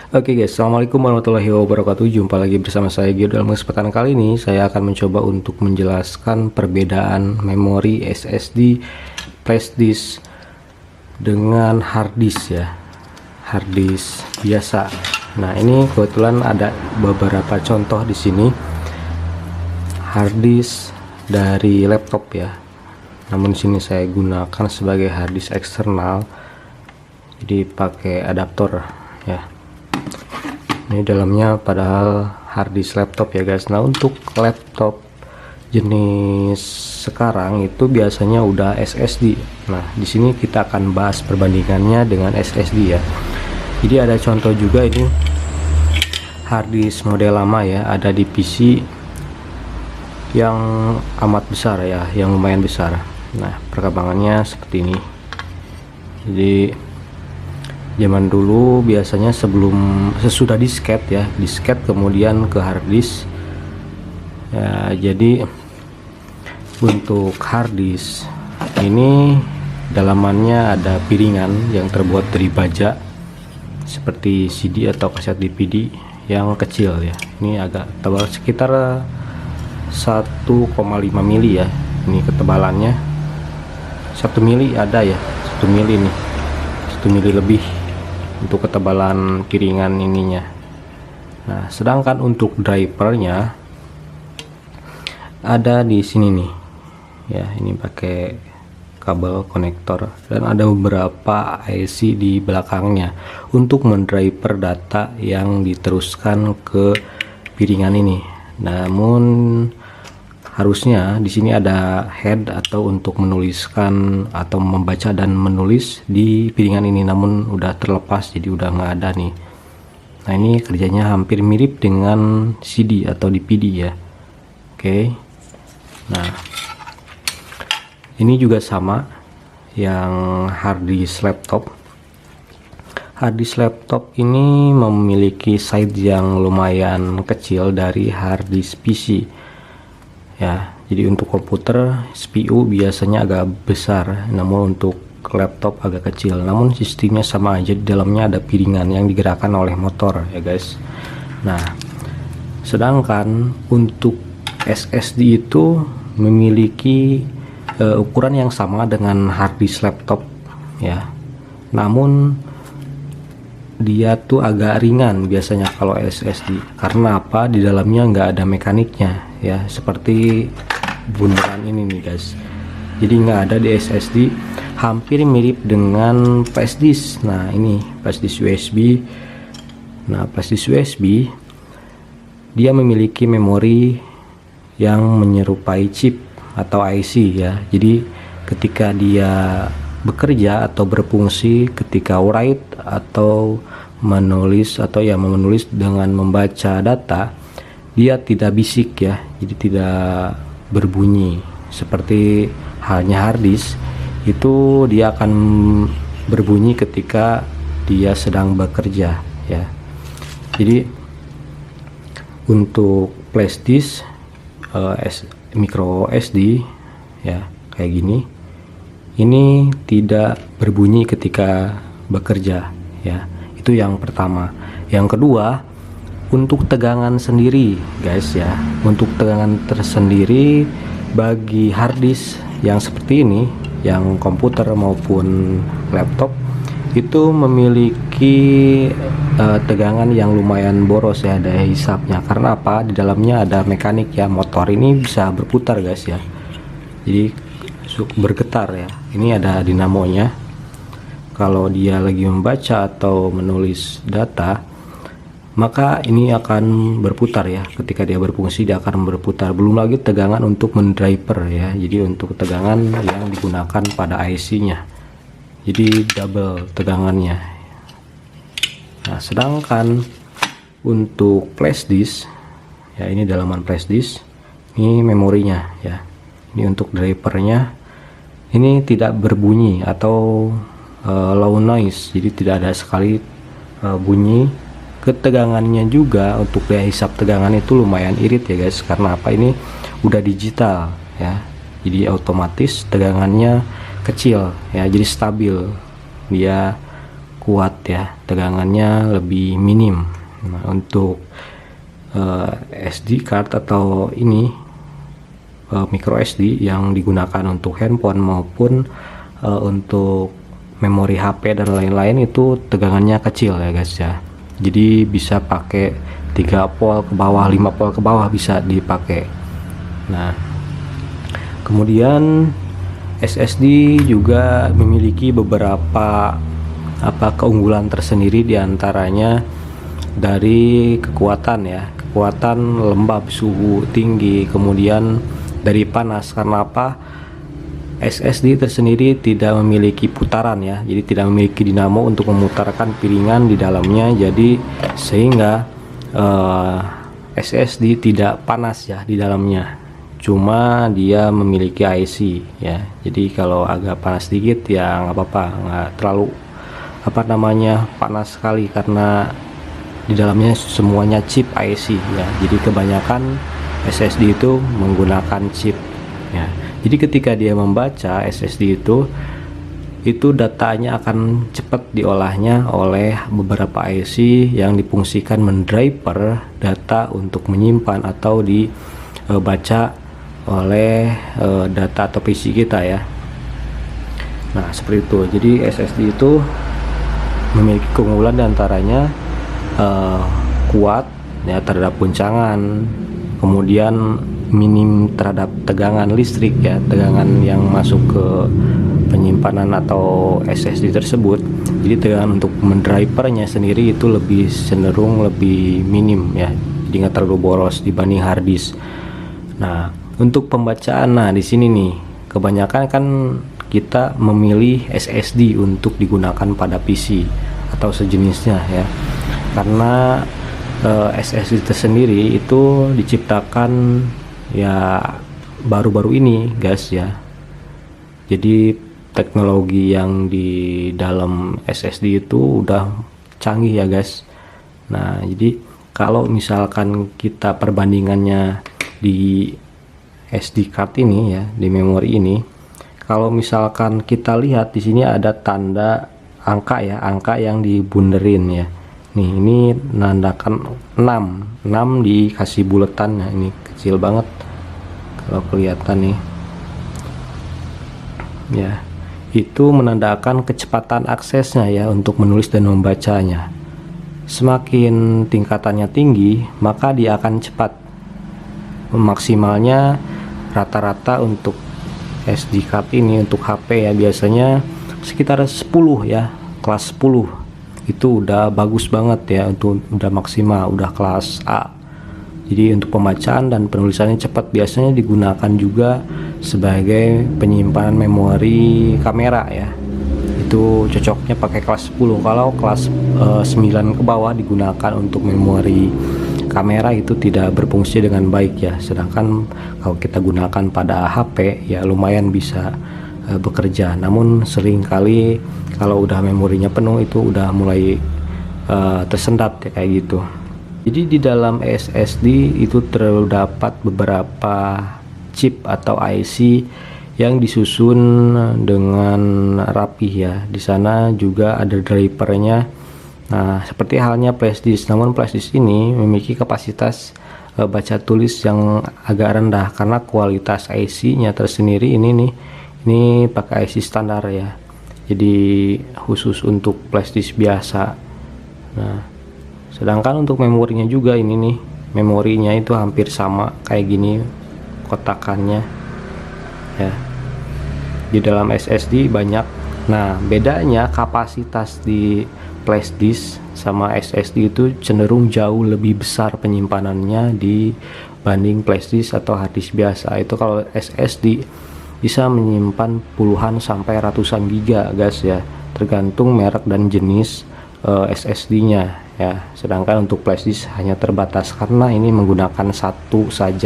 Oke guys, assalamualaikum warahmatullahi wabarakatuh. Jumpa lagi bersama saya Gio. Dalam kesempatan kali ini saya akan mencoba untuk menjelaskan perbedaan memori SSD flash disk dengan hard disk ya, hard disk biasa. Nah, ini kebetulan ada beberapa contoh di sini hard disk dari laptop ya. Namun di sini saya gunakan sebagai hard disk eksternal, jadi pakai adaptor ya. Ini dalamnya padahal hard disk laptop ya guys. Nah, untuk laptop jenis sekarang itu biasanya udah SSD. Nah, di sini kita akan bahas perbandingannya dengan SSD ya. Jadi ada contoh juga ini hard disk model lama ya, ada di PC yang amat besar ya, yang lumayan besar. Nah, perkembangannya seperti ini. Jadi zaman dulu biasanya sesudah disket ya, disket kemudian ke hard disk ya. Jadi untuk hard disk ini dalamannya ada piringan yang terbuat dari baja seperti CD atau kaset DVD yang kecil ya. Ini agak tebal sekitar 1,5 mili ya, ini ketebalannya 1 mili ada ya, 1 mili nih, 1 mili lebih untuk ketebalan piringan ininya. Nah, sedangkan untuk drivernya ada di sini nih ya, ini pakai kabel konektor dan ada beberapa IC di belakangnya untuk mendriver data yang diteruskan ke piringan ini. Namun harusnya di sini ada head atau untuk menuliskan atau membaca dan menulis di piringan ini, namun udah terlepas jadi udah nggak ada nih. Nah, ini kerjanya hampir mirip dengan CD atau DVD ya. Oke. Nah, ini juga sama yang hard disk laptop. Hard disk laptop ini memiliki size yang lumayan kecil dari hard disk PC ya. Jadi untuk komputer CPU biasanya agak besar, namun untuk laptop agak kecil. Namun sistemnya sama aja, di dalamnya ada piringan yang digerakkan oleh motor ya guys. Nah, sedangkan untuk SSD itu memiliki ukuran yang sama dengan hard disk laptop ya. Namun dia tuh agak ringan biasanya kalau SSD. Karena apa? Di dalamnya nggak ada mekaniknya ya, seperti bundaran ini nih guys. Jadi nggak ada di SSD, hampir mirip dengan flash disk. Nah, ini flash disk USB. Nah, flash disk USB dia memiliki memori yang menyerupai chip atau IC ya. Jadi ketika dia bekerja atau berfungsi, ketika write atau menulis atau ya menulis dengan membaca data, dia tidak bisik ya, jadi tidak berbunyi seperti halnya hard disk. Itu dia akan berbunyi ketika dia sedang bekerja ya. Jadi untuk flash disk micro SD ya kayak gini, ini tidak berbunyi ketika bekerja ya. Itu yang pertama. Yang kedua, untuk tegangan sendiri guys ya, untuk tegangan tersendiri bagi hard disk yang seperti ini, yang komputer maupun laptop itu memiliki tegangan yang lumayan boros ya, daya hisapnya. Karena apa? Di dalamnya ada mekanik ya, motor ini bisa berputar guys ya, jadi bergetar ya. Ini ada dinamonya. Kalau dia lagi membaca atau menulis data, maka ini akan berputar ya. Ketika dia berfungsi dia akan berputar. Belum lagi tegangan untuk mendriver ya. Jadi untuk tegangan yang digunakan pada IC-nya, jadi double tegangannya. Nah, sedangkan untuk flash disk ya, ini dalaman flash disk, ini memorinya ya. Ini untuk drivernya, ini tidak berbunyi atau low noise, jadi tidak ada sekali bunyi. Ketegangannya juga untuk daya hisap tegangan itu lumayan irit ya guys. Karena apa? Ini udah digital ya, jadi otomatis tegangannya kecil ya, jadi stabil, dia kuat ya. tegangannya lebih minim. Nah, untuk SD card atau ini micro SD yang digunakan untuk handphone maupun untuk memori HP dan lain-lain itu tegangannya kecil ya guys ya. Jadi bisa pakai 3 volt ke bawah, 5 volt ke bawah bisa dipakai. Nah, kemudian SSD juga memiliki beberapa keunggulan tersendiri, diantaranya dari kekuatan ya, kekuatan lembab, suhu tinggi, kemudian dari panas. Karena apa? SSD tersendiri tidak memiliki putaran ya, jadi tidak memiliki dinamo untuk memutarkan piringan di dalamnya, jadi sehingga SSD tidak panas ya di dalamnya. Cuma dia memiliki IC ya, jadi kalau agak panas sedikit ya nggak apa-apa, nggak terlalu panas sekali karena di dalamnya semuanya chip IC ya. Jadi kebanyakan SSD itu menggunakan chip ya. Jadi ketika dia membaca SSD itu datanya akan cepat diolahnya oleh beberapa IC yang difungsikan mendriver data untuk menyimpan atau dibaca oleh data atau PC kita ya. Nah, seperti itu. Jadi SSD itu memiliki keunggulan diantaranya kuat ya terhadap guncangan, kemudian minim terhadap tegangan listrik ya, tegangan yang masuk ke penyimpanan atau SSD tersebut. Jadi tegangan untuk mendrivernya sendiri itu lebih cenderung lebih minim ya, jadi nggak terlalu boros dibanding hard disk. Nah, untuk pembacaan, nah di sini nih kebanyakan kan kita memilih SSD untuk digunakan pada PC atau sejenisnya ya, karena SSD tersendiri itu diciptakan ya baru-baru ini guys ya. Jadi teknologi yang di dalam SSD itu udah canggih ya guys. Nah, jadi kalau misalkan kita perbandingannya di SD card ini ya, di memori ini, kalau misalkan kita lihat di sini ada tanda angka ya, angka yang dibunderin ya. Nih, ini menandakan 6 dikasih buletan ya, ini kecil banget kalau kelihatan nih. Ya, itu menandakan kecepatan aksesnya ya untuk menulis dan membacanya. Semakin tingkatannya tinggi, maka dia akan cepat. Maksimalnya rata-rata untuk SD card ini untuk HP ya biasanya sekitar 10 ya, kelas 10 itu udah bagus banget ya, untuk udah maksimal, udah kelas A. Jadi untuk pembacaan dan penulisannya cepat, biasanya digunakan juga sebagai penyimpanan memori kamera ya. Itu cocoknya pakai kelas 10. Kalau kelas 9 ke bawah digunakan untuk memori kamera itu tidak berfungsi dengan baik ya. Sedangkan kalau kita gunakan pada HP ya lumayan bisa bekerja. Namun seringkali kalau udah memorinya penuh itu udah mulai tersendat ya kayak gitu. Jadi di dalam SSD itu terdapat beberapa chip atau IC yang disusun dengan rapih ya. Di sana juga ada drivernya. Nah, seperti halnya flash disk, namun flash disk ini memiliki kapasitas baca tulis yang agak rendah karena kualitas IC-nya tersendiri ini nih. Ini pakai IC standar ya. Jadi khusus untuk flash disk biasa. Nah, sedangkan untuk memorinya juga ini nih, memorinya itu hampir sama kayak gini kotakannya ya. Di dalam SSD banyak. Nah, bedanya kapasitas di flash disk sama SSD itu cenderung jauh lebih besar penyimpanannya dibanding flash disk atau hard disk biasa. Itu kalau SSD bisa menyimpan puluhan sampai ratusan giga guys ya, tergantung merek dan jenis SSD-nya ya. Sedangkan untuk flash disk hanya terbatas karena ini menggunakan satu saja